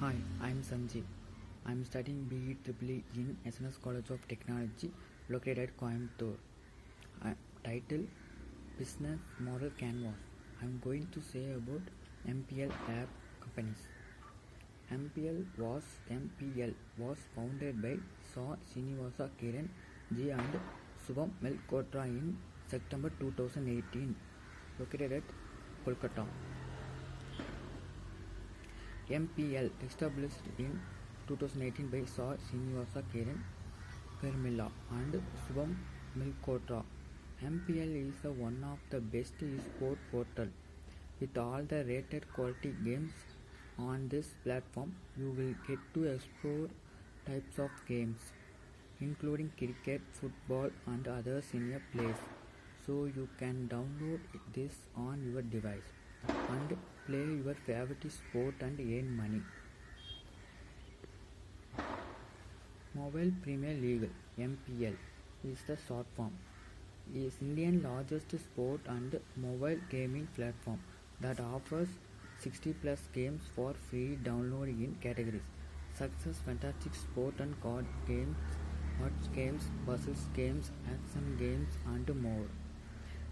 Hi, I'm Sanjeev. I'm studying BE Triple in SNS College of Technology located at Coimbatore. Title Business Model Canvas. I'm going to say about MPL app companies. MPL was founded by Saw Srinivasa Kiran G and Subham Malhotra in September 2018, located at Kolkata. MPL established in 2018 by Saw Srinivasa Kiran Permilla and Subham Malhotra. MPL is one of the best esport portal. With all the rated quality games on this platform, you will get to explore types of games, including cricket, football, and others in a place. So you can download this on your device and play your favorite sport and earn money. Mobile Premier League (MPL) is the short form. Is India's largest sport and mobile gaming platform that offers 60 plus games for free download in categories such as fantastic sport and card games, odds games, puzzles games, action games, and more.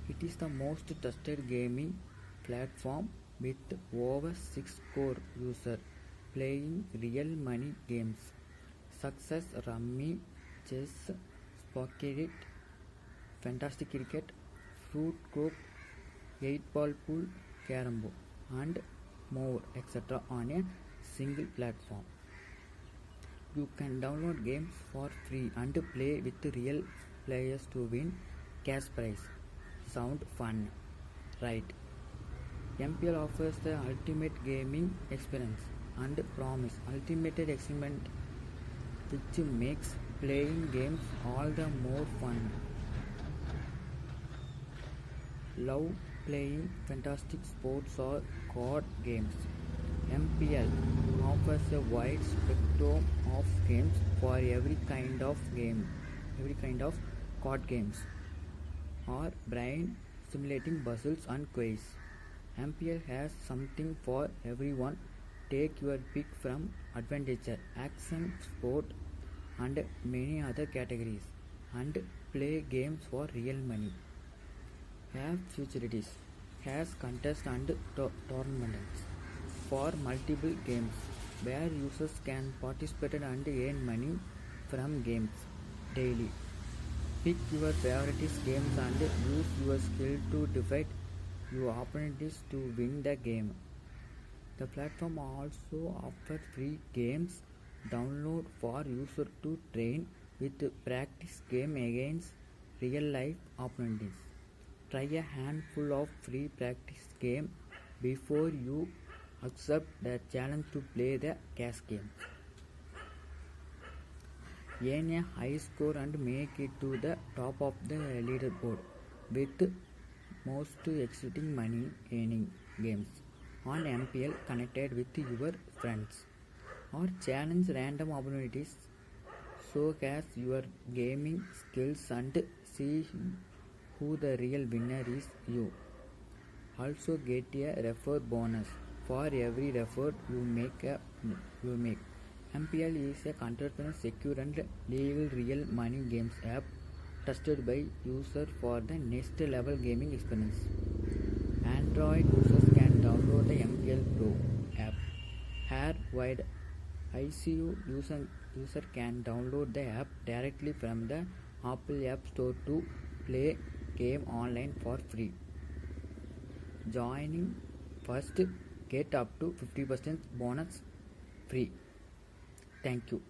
It is the most trusted gaming platform with over 6 crore users playing real money games such as Rummy, Chess, Pocket, Fantastic Cricket, Fruit Group, 8 Ball Pool, Carom, and more etc. on a single platform. You can download games for free and play with real players to win cash prize. Sound fun, right? MPL offers the ultimate gaming experience and promise ultimate excitement, which makes playing games all the more fun. Love playing fantastic sports or card games. MPL offers a wide spectrum of games for every kind of card games or brain simulating puzzles and quiz. MPL has something for everyone. Take your pick from adventure, action, sport, and many other categories and play games for real money. Have futurities, has contests and tournaments for multiple games where users can participate and earn money from games daily. Pick your favorite games and use your skill to defeat your opponents to win the game. The platform also offers free games download for users to train with practice game against real life opponents. Try a handful of free practice game before you accept the challenge to play the cash game. Earn a high score and make it to the top of the leaderboard with most exciting money earning games on MPL connected with your friends or challenge random opportunities. Showcase your gaming skills and see who the real winner is. You also get a refer bonus for every refer you make. MPL is a controversial, secure and legal real money games app trusted by users for the next level gaming experience. Android users can download the MPL Pro app. Here wide ICU user can download the app directly from the Apple App Store to play game online for free. Joining first get up to 50% bonus free. Thank you.